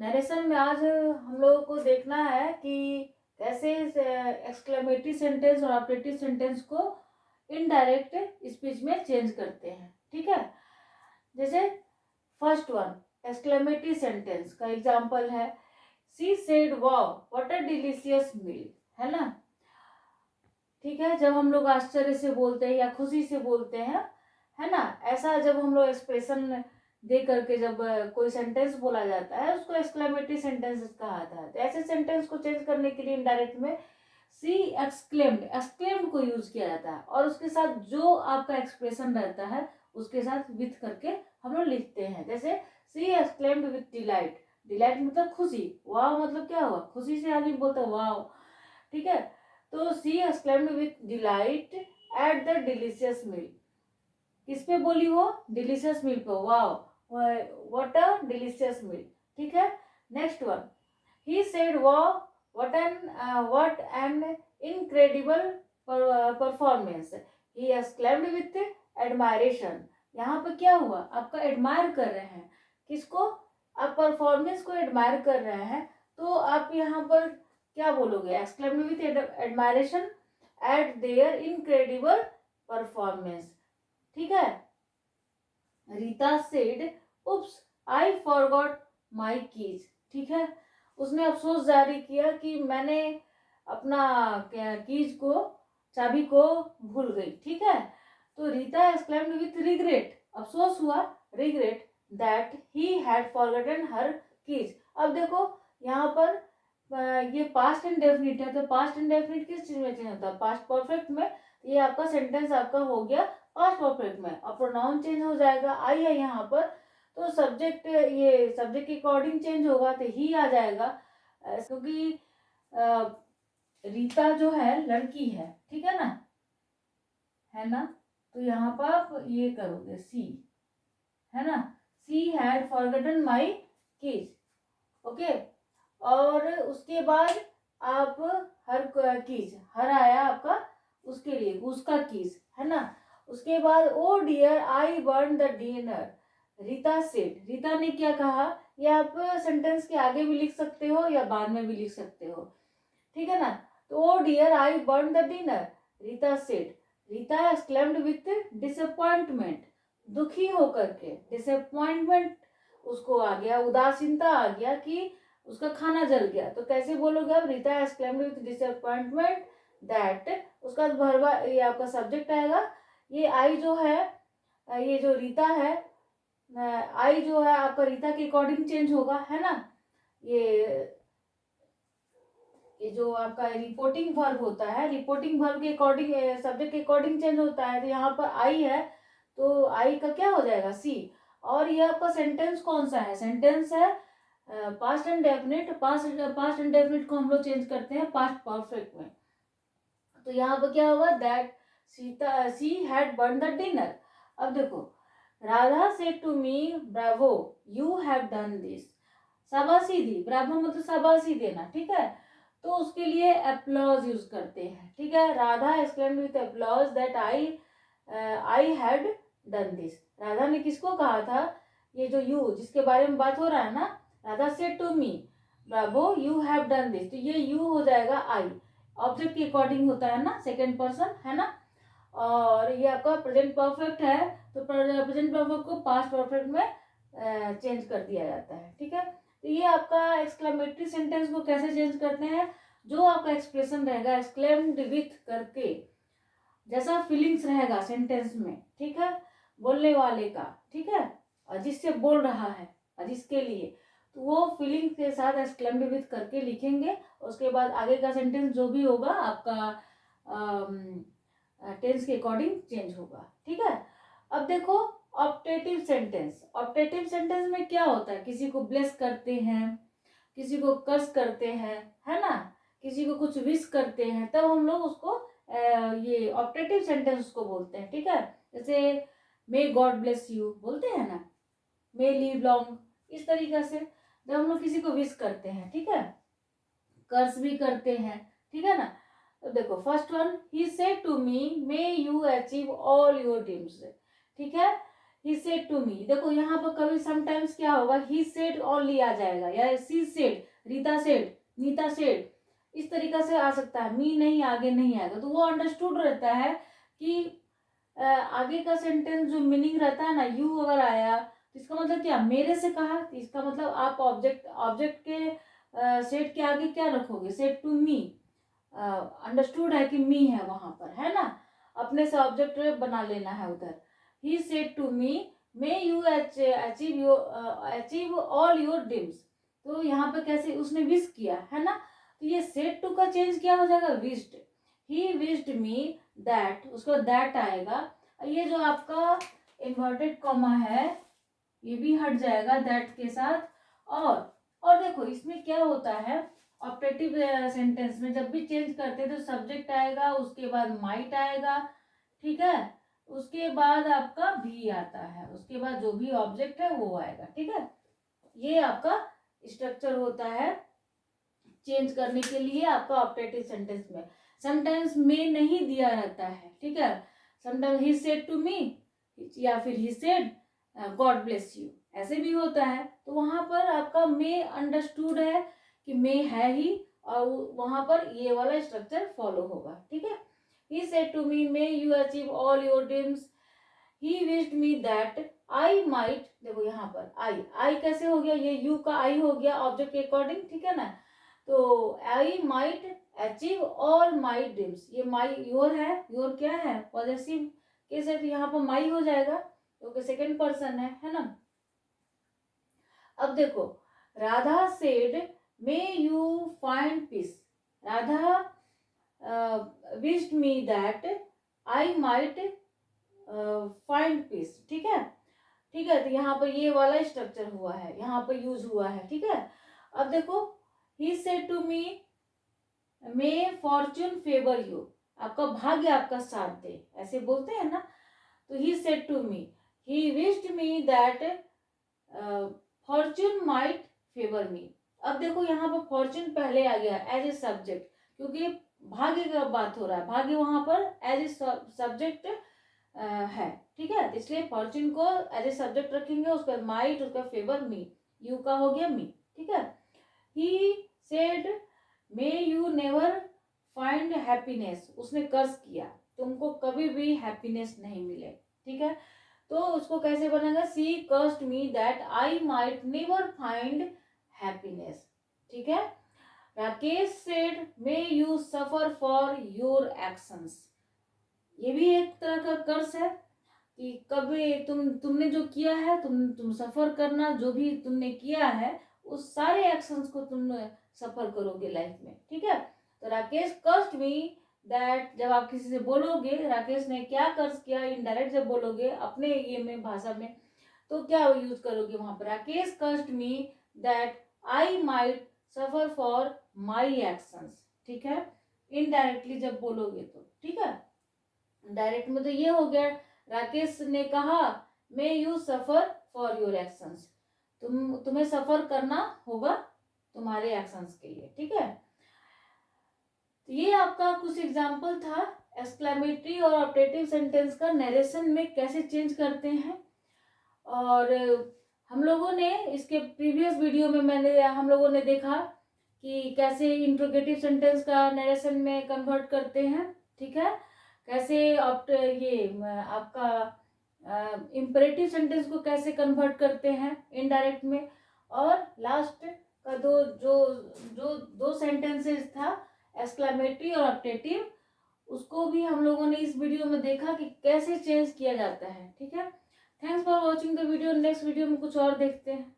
Narration में आज हम लोगों को देखना है कि कैसे एक्सक्लेमेटरी सेंटेंस और ऑपरेटिव सेंटेंस को इनडायरेक्ट स्पीच में चेंज करते हैं। ठीक है, जैसे फर्स्ट वन एक्सक्लेमेटरी सेंटेंस का एग्जांपल है, she said wow what a delicious meal, है ना। ठीक है, जब हम लोग आश्चर्य से बोलते हैं या खुशी से बोलते हैं, है ना, ऐसा जब हम लोग एक्सप्रेशन दे करके जब कोई सेंटेंस बोला जाता है उसको एक्सक्लेमेटरी सेंटेंस कहा जाता है। तो ऐसे सेंटेंस को चेंज करने के लिए इनडायरेक्ट में सी एक्सक्लेम्ड एक्सक्लेम्ड को यूज किया जाता है और उसके साथ जो आपका एक्सप्रेशन रहता है उसके साथ विथ करके हम लोग लिखते हैं। जैसे सी एक्सक्लेम्ड विथ डिलाइट, डिलाइट मतलब खुशी, वाह मतलब क्या हुआ, खुशी से आदमी बोलता है वाह। ठीक है, तो she exclaimed with delight at the delicious meal, किस पे बोली वो, डिलीशियस मील पे, wow what a delicious meal. ठीक है, next one, he said wow what an incredible performance, he exclaimed with admiration. यहाँ पे क्या हुआ, आपका एडमायर कर रहे हैं किसको, आप परफॉर्मेंस को एडमायर कर रहे हैं, तो आप यहाँ पर क्या बोलोगे, exclaimed with admiration eight there incredible performance. ठीक है, Rita said oops I forgot my keys. ठीक है, उसने अफसोस जारी किया कि मैंने अपना कीज को, चाबी को भूल गई। ठीक है, तो रीता एक्सक्लेम्ड विथ रिग्रेट, अफसोस हुआ, regret that he had forgotten her keys. अब देखो यहाँ पर ये पास्ट इंडेफिनिट है, तो पास्ट इंडेफिनिट किस चीज में चेंज होता है, पास्ट परफेक्ट में। ये आपका सेंटेंस आपका हो गया पास्ट परफेक्ट में, और प्रोनाउन चेंज हो जाएगा, आई है यहाँ पर, तो सब्जेक्ट, ये सब्जेक्ट के अकॉर्डिंग चेंज होगा तो ही आ जाएगा, क्योंकि रीता जो है लड़की है, ठीक है ना, तो यहाँ पर आप ये करोगे सी, है ना, she had forgotten my keys. Okay, और उसके बाद आप हर कीज, हर आया आपका उसके लिए, उसका कीज, है ना। उसके बाद oh dear I burn the dinner, Rita said, Rita ने क्या कहा, ये आप सेंटेंस के आगे भी लिख सकते हो या बाद में भी लिख सकते हो। ठीक है ना, तो oh dear I burn the dinner, Rita said, Rita exclaimed with disappointment, दुखी होकर के, डिसअपॉइंटमेंट उसको आ गया, उदासीनता आ गया कि उसका खाना जल गया, तो कैसे बोलोगे आप, Rita exclaimed with disappointment that, उसका भरवा, ये आपका सब्जेक्ट आएगा, ये आई जो है, ये जो रीता है, आई जो है आपका रीता के अकॉर्डिंग चेंज होगा, है ना। ये जो आपका रिपोर्टिंग वर्ब होता है, रिपोर्टिंग वर्ब के अकॉर्डिंग सब्जेक्ट के अकॉर्डिंग चेंज होता है, तो यहाँ पर आई है तो आई का क्या हो जाएगा, सी। और ये आपका सेंटेंस कौन सा है, सेंटेंस है past and definite, past and definite को हम लोग चेंज करते हैं पास्ट परफेक्ट में। तो यहाँ पर क्या हुआ, that Sita she had burn the dinner. अब देखो, Radha said to me bravo you have done this, शाबाशी दी, ब्रावो मतलब शाबाशी देना, ठीक है, तो उसके लिए अप्लॉज यूज करते हैं। ठीक है, Radha exclaimed with applause that I had done this, Radha ने किसको कहा था, ये जो यू जिसके बारे में बात हो रहा है ना, Radha said to me bravo you have done this, तो ये यू हो जाएगा आई, ऑब्जेक्ट के अकॉर्डिंग होता है ना, सेकेंड पर्सन, है ना। और ये आपका प्रेजेंट परफेक्ट है, तो प्रेजेंट परफेक्ट को पास्ट परफेक्ट में चेंज कर दिया जाता है। ठीक है, तो ये आपका एक्सक्लेमेटरी सेंटेंस को कैसे चेंज करते हैं, जो आपका एक्सप्रेशन रहेगा एक्सक्लेम्ड विथ करके, जैसा फीलिंग्स रहेगा सेंटेंस में, ठीक है, बोलने वाले का, ठीक है, और जिससे बोल रहा है और जिसके लिए, तो वो फीलिंग के साथ एक्सक्लेम्ड विथ करके लिखेंगे। उसके बाद आगे का सेंटेंस जो भी होगा आपका टेंस के अकॉर्डिंग चेंज होगा। ठीक है, अब देखो ऑप्टेटिव सेंटेंस, ऑप्टेटिव सेंटेंस में क्या होता है, किसी को ब्लेस करते हैं, किसी को कर्स करते हैं, है ना, किसी को कुछ विश करते हैं, तब हम लोग उसको ये ऑप्टेटिव सेंटेंस उसको बोलते हैं। ठीक है, जैसे मे गॉड ब्लेस यू बोलते हैं ना, मे लिव लॉन्ग, इस तरीके से जब हम लोग किसी को विश करते हैं, ठीक है, कर्स भी करते हैं, ठीक है ना। तो देखो first one, he said to me may you achieve all your dreams, ठीक है, ही सेड टू मी, देखो यहाँ पर कभी समटाइम्स क्या होगा, ही सेड ओनली आ जाएगा, या she said, Rita said, Nita said, इस तरीका से आ सकता है, मी नहीं आगे नहीं आएगा, तो वो अंडरस्टूड रहता है कि आगे का सेंटेंस जो मीनिंग रहता है ना, यू अगर आया तो इसका मतलब क्या, मेरे से कहा, तो इसका मतलब आप ऑब्जेक्ट के सेड के आगे क्या रखोगे, सेड टू मी, अंडरस्टूड है कि मी है वहां पर, है ना, अपने से ऑब्जेक्ट बना लेना है उधर। He said to me may you achieve all your dreams, तो यहाँ पे कैसे उसने विश किया है ना, तो ये सेड टू का चेंज क्या हो जाएगा, wished, he wished me that, उसको दैट आएगा, ये जो आपका इन्वर्टेड कॉमा है ये भी हट जाएगा दैट के साथ। और देखो इसमें क्या होता है, ऑपरेटिव सेंटेंस में जब भी चेंज करते हैं तो सब्जेक्ट आएगा, उसके बाद माइट आएगा, ठीक है, उसके बाद आपका भी आता है, उसके बाद जो भी ऑब्जेक्ट है वो आएगा, ठीक है, ये आपका स्ट्रक्चर होता है चेंज करने के लिए आपका ऑपरेटिव सेंटेंस में। समटाइम्स मे नहीं दिया रहता है, ठीक है, sometimes he said to me, या फिर he said God bless you, ऐसे भी होता है, तो वहां पर आपका मे अंडरस्टूड है कि मे है ही, और वहां पर ये वाला स्ट्रक्चर फॉलो होगा, ठीक है। He said to me may you achieve all your dreams, he wished me that I might, देखो यहाँ पर आई कैसे हो गया, ये यू का आई हो गया ऑब्जेक्ट के अकॉर्डिंग, ठीक है ना, तो I might achieve all my dreams, ये माई योर है, योर क्या है पॉजेसिव केस है, तो यहाँ पर माई हो जाएगा क्योंकि सेकेंड पर्सन है ना। अब देखो Radha said may you find peace, Radha wished me that I might find peace, ठीक है, ठीक है, तो यहाँ पर ये वाला स्ट्रक्चर हुआ है, यहाँ पर यूज हुआ है, ठीक है। अब देखो he said to me may fortune favour you, आपका भाग्य आपका साथ दे, ऐसे बोलते हैं ना, तो he said to me he wished me that fortune might favour me. अब देखो यहाँ पर फॉर्चून पहले आ गया एज ए सब्जेक्ट, क्योंकि भाग्य का बात हो रहा है, भाग्य वहां पर एज ए सब्जेक्ट है, ठीक है, इसलिए फॉर्चून को एज ए सब्जेक्ट रखेंगे, उसका माइट, उसका फेवर मी, यू का हो गया मी, ठीक है। He said may you never find happiness, उसने कर्ज किया तुमको कभी भी हैप्पीनेस नहीं मिले, ठीक है, तो उसको कैसे बनेगा, she cursed me that I might never find happiness, ठीक है। Rakesh said may you suffer for your actions, ये भी एक तरह का कर्ज है कि कभी तुमने जो किया है, तुम सफर करना, जो भी तुमने किया है उस सारे एक्शंस को तुम सफर करोगे लाइफ में, ठीक है। तो राकेश कर्स्ड मी दैट, जब आप किसी से बोलोगे राकेश ने क्या कर्ज किया, इनडायरेक्ट जब बोलोगे अपने ये में भाषा में, तो क्या यूज करोगे वहां पर, Rakesh cursed me that I might suffer for my actions, ठीक है, इनडायरेक्टली जब बोलोगे तो, ठीक है। डायरेक्ट में तो ये हो गया, राकेश ने कहा मे you suffer for your actions, तुम्हें सफर करना होगा तुम्हारे एक्शंस के लिए, ठीक है। तो ये आपका कुछ एग्जाम्पल था एक्सक्लेमेटरी और ऑपरेटिव सेंटेंस का नरेशन में कैसे चेंज करते हैं। और हम लोगों ने इसके प्रीवियस वीडियो में हम लोगों ने देखा कि कैसे इंट्रोगेटिव सेंटेंस का नरेशन में कन्वर्ट करते हैं, ठीक है, कैसे ये आपका इम्परेटिव सेंटेंस को कैसे कन्वर्ट करते हैं इनडायरेक्ट में, और लास्ट का दो सेंटेंसेस था एक्सक्लेमेटरी और ऑपरेटिव, उसको भी हम लोगों ने इस वीडियो में देखा कि कैसे चेंज किया जाता है, ठीक है। Thanks for watching the video, next video में कुछ और देखते हैं।